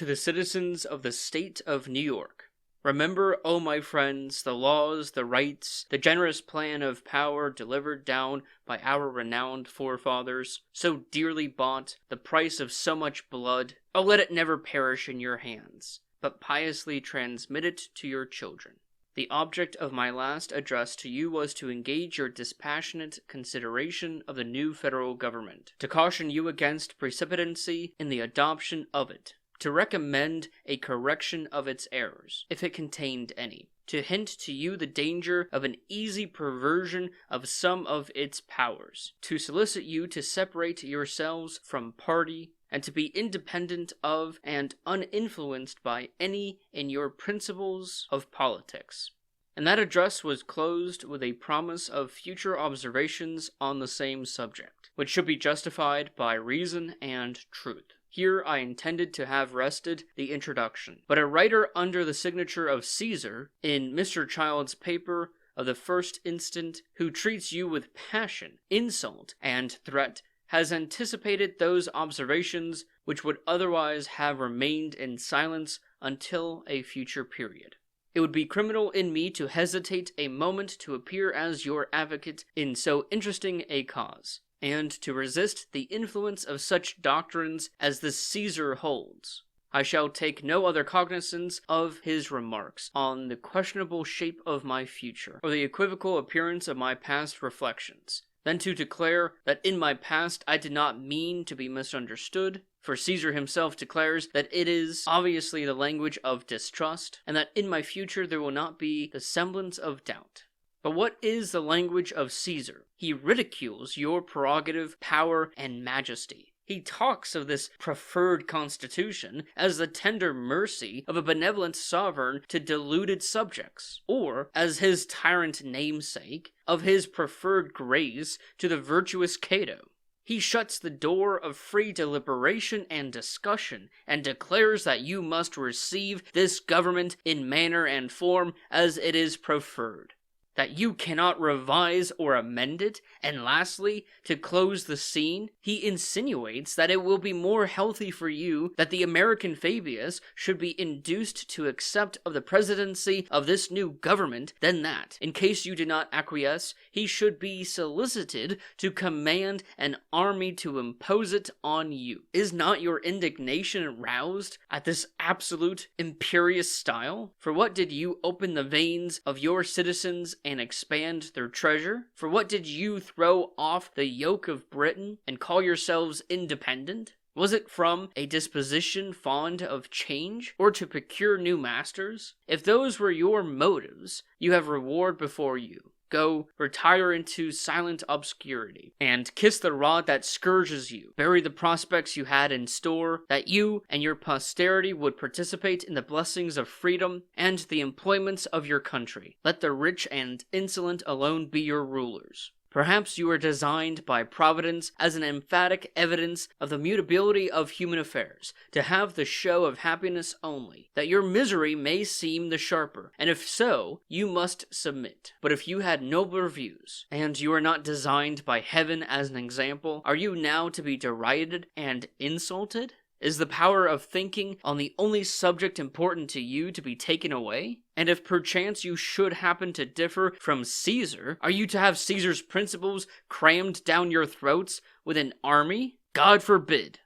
To the citizens of the state of New York. Remember, O my friends, the laws, the rights, the generous plan of power delivered down by our renowned forefathers, so dearly bought, the price of so much blood. Oh, let it never perish in your hands, but piously transmit it to your children. The object of my last address to you was to engage your dispassionate consideration of the new federal government, to caution you against precipitancy in the adoption of it, to recommend a correction of its errors, if it contained any, to hint to you the danger of an easy perversion of some of its powers, to solicit you to separate yourselves from party, and to be independent of and uninfluenced by any in your principles of politics. And that address was closed with a promise of future observations on the same subject, which should be justified by reason and truth. Here I intended to have rested the introduction, but a writer under the signature of Caesar, in Mr. Child's paper of the 1st instant, who treats you with passion, insult, and threat, has anticipated those observations which would otherwise have remained in silence until a future period. It would be criminal in me to hesitate a moment to appear as your advocate in so interesting a cause, and to resist the influence of such doctrines as this Caesar holds. I shall take no other cognizance of his remarks on the questionable shape of my future, or the equivocal appearance of my past reflections, than to declare that in my past I did not mean to be misunderstood, for Caesar himself declares that it is obviously the language of distrust, and that in my future there will not be the semblance of doubt. But what is the language of Caesar? He ridicules your prerogative, power, and majesty. He talks of this preferred constitution as the tender mercy of a benevolent sovereign to deluded subjects, or, as his tyrant namesake, of his preferred grace to the virtuous Cato. He shuts the door of free deliberation and discussion, and declares that you must receive this government in manner and form as it is preferred, that you cannot revise or amend it, and lastly, to close the scene, he insinuates that it will be more healthy for you that the American Fabius should be induced to accept of the presidency of this new government than that, in case you do not acquiesce, he should be solicited to command an army to impose it on you. Is not your indignation roused at this absolute imperious style? For what did you open the veins of your citizens and expand their treasure? For what did you throw off the yoke of Britain and call yourselves independent? Was it from a disposition fond of change, or to procure new masters? If those were your motives, you have reward before you. Go, retire into silent obscurity, and kiss the rod that scourges you. Bury the prospects you had in store, that you and your posterity would participate in the blessings of freedom and the employments of your country. Let the rich and insolent alone be your rulers. Perhaps you are designed by Providence as an emphatic evidence of the mutability of human affairs, to have the show of happiness only, that your misery may seem the sharper, and if so, you must submit. But if you had nobler views, and you are not designed by heaven as an example, are you now to be derided and insulted? Is the power of thinking on the only subject important to you to be taken away? And if perchance you should happen to differ from Caesar, are you to have Caesar's principles crammed down your throats with an army? God forbid!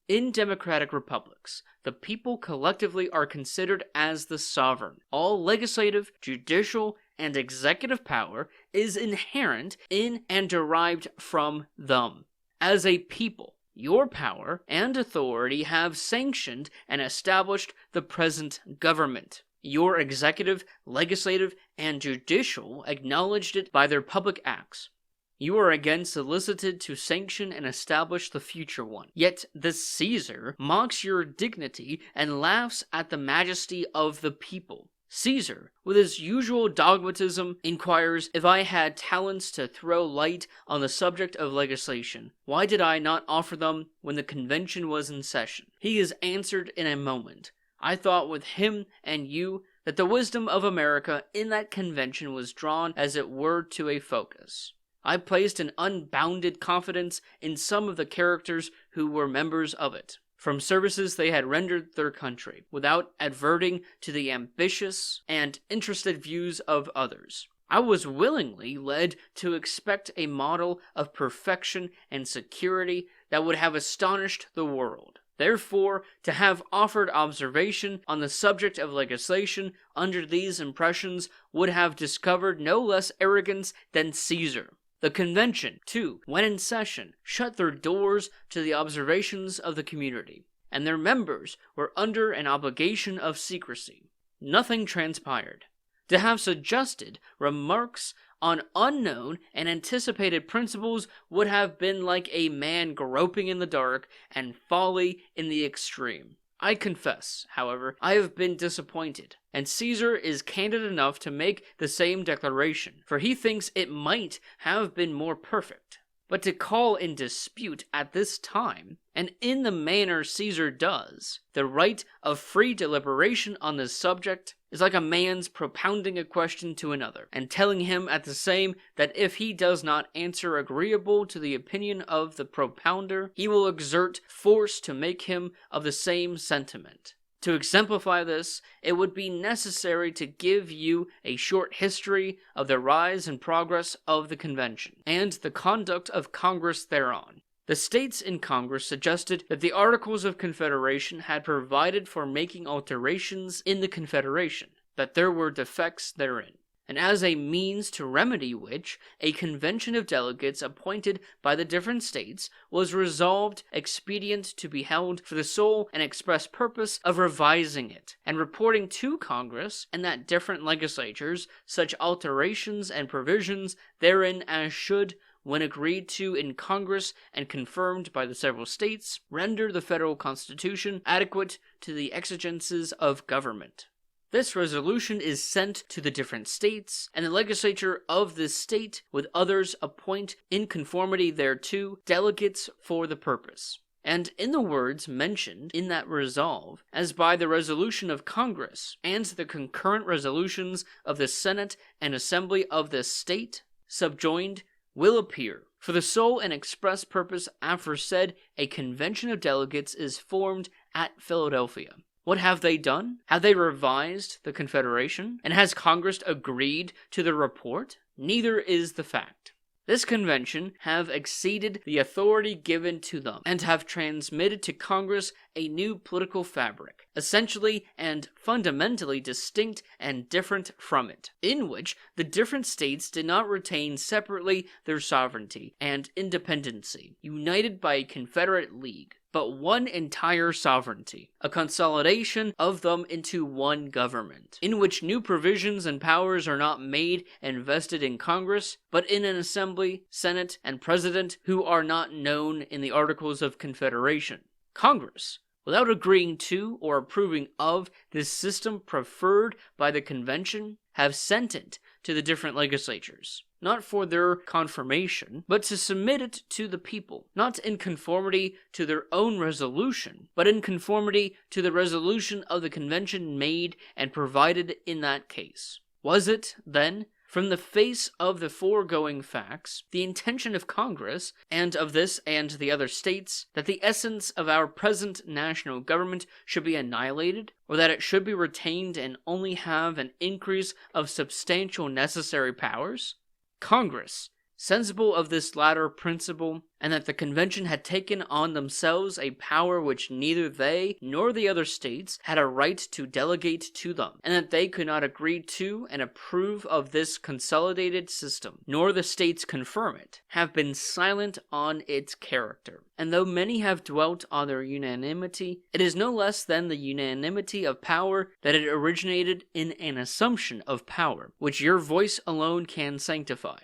In democratic republics, the people collectively are considered as the sovereign. All legislative, judicial, and executive power is inherent in and derived from them. As a people, your power and authority have sanctioned and established the present government. Your executive, legislative, and judicial acknowledged it by their public acts. You are again solicited to sanction and establish the future one. Yet the Caesar mocks your dignity and laughs at the majesty of the people. Caesar, with his usual dogmatism, inquires if I had talents to throw light on the subject of legislation. Why did I not offer them when the convention was in session? He is answered in a moment. I thought with him and you that the wisdom of America in that convention was drawn as it were to a focus. I placed an unbounded confidence in some of the characters who were members of it. from services they had rendered their country, without adverting to the ambitious and interested views of others. I was willingly led to expect a model of perfection and security that would have astonished the world. Therefore, to have offered observation on the subject of legislation under these impressions would have discovered no less arrogance than Caesar. The convention, too, when in session, shut their doors to the observations of the community, and their members were under an obligation of secrecy. Nothing transpired. To have suggested remarks on unknown and anticipated principles would have been like a man groping in the dark and folly in the extreme. I confess, however, I have been disappointed, and Caesar is candid enough to make the same declaration, for he thinks it might have been more perfect. But to call in dispute at this time, and in the manner Caesar does, the right of free deliberation on this subject is like a man's propounding a question to another, and telling him at the same that if he does not answer agreeable to the opinion of the propounder, he will exert force to make him of the same sentiment. To exemplify this, it would be necessary to give you a short history of the rise and progress of the convention, and the conduct of Congress thereon. The states in Congress suggested that the Articles of Confederation had provided for making alterations in the Confederation, that there were defects therein, and as a means to remedy which, a convention of delegates appointed by the different states was resolved expedient to be held for the sole and express purpose of revising it, and reporting to Congress and that different legislatures such alterations and provisions therein as should, when agreed to in Congress and confirmed by the several states, render the federal constitution adequate to the exigencies of government. This resolution is sent to the different states, and the legislature of this state with others appoint, in conformity thereto, delegates for the purpose. And in the words mentioned in that resolve, as by the resolution of Congress, and the concurrent resolutions of the Senate and Assembly of this state, subjoined, will appear. For the sole and express purpose aforesaid, a convention of delegates is formed at Philadelphia. What have they done? Have they revised the Confederation? And has Congress agreed to the report? Neither is the fact. This convention have exceeded the authority given to them, and have transmitted to Congress a new political fabric, essentially and fundamentally distinct and different from it, in which the different states did not retain separately their sovereignty and independency, united by a confederate league, but one entire sovereignty, a consolidation of them into one government, in which new provisions and powers are not made and vested in Congress, but in an assembly, senate, and president who are not known in the Articles of Confederation. Congress, without agreeing to or approving of this system preferred by the convention, have sent it to the different legislatures, not for their confirmation, but to submit it to the people, not in conformity to their own resolution, but in conformity to the resolution of the convention made and provided in that case. Was it, then, from the face of the foregoing facts, the intention of Congress, and of this and the other states, that the essence of our present national government should be annihilated, or that it should be retained and only have an increase of substantial necessary powers? Congress, sensible of this latter principle, and that the convention had taken on themselves a power which neither they nor the other states had a right to delegate to them, and that they could not agree to and approve of this consolidated system, nor the states confirm it, have been silent on its character. And though many have dwelt on their unanimity, it is no less than the unanimity of power that it originated in an assumption of power, which your voice alone can sanctify.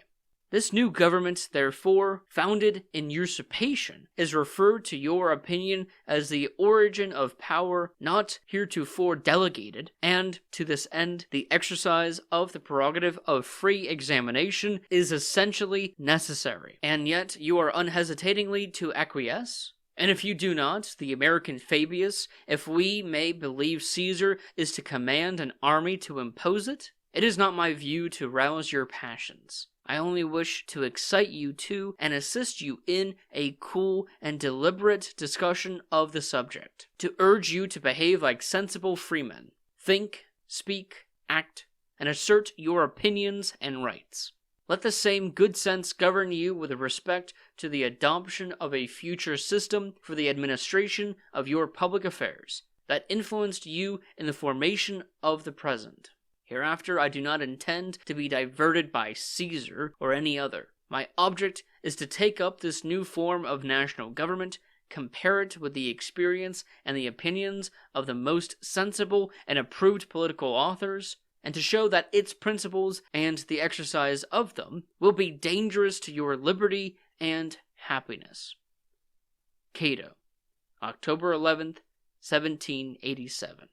This new government, therefore, founded in usurpation, is referred to your opinion as the origin of power not heretofore delegated, and, to this end, the exercise of the prerogative of free examination is essentially necessary. And yet you are unhesitatingly to acquiesce? And if you do not, the American Fabius, if we may believe Caesar, is to command an army to impose it? It is not my view to rouse your passions. I only wish to excite you to and assist you in a cool and deliberate discussion of the subject, to urge you to behave like sensible freemen, think, speak, act, and assert your opinions and rights. Let the same good sense govern you with respect to the adoption of a future system for the administration of your public affairs that influenced you in the formation of the present. Hereafter I do not intend to be diverted by Caesar or any other. My object is to take up this new form of national government, compare it with the experience and the opinions of the most sensible and approved political authors, and to show that its principles and the exercise of them will be dangerous to your liberty and happiness. Cato, October 11th, 1787.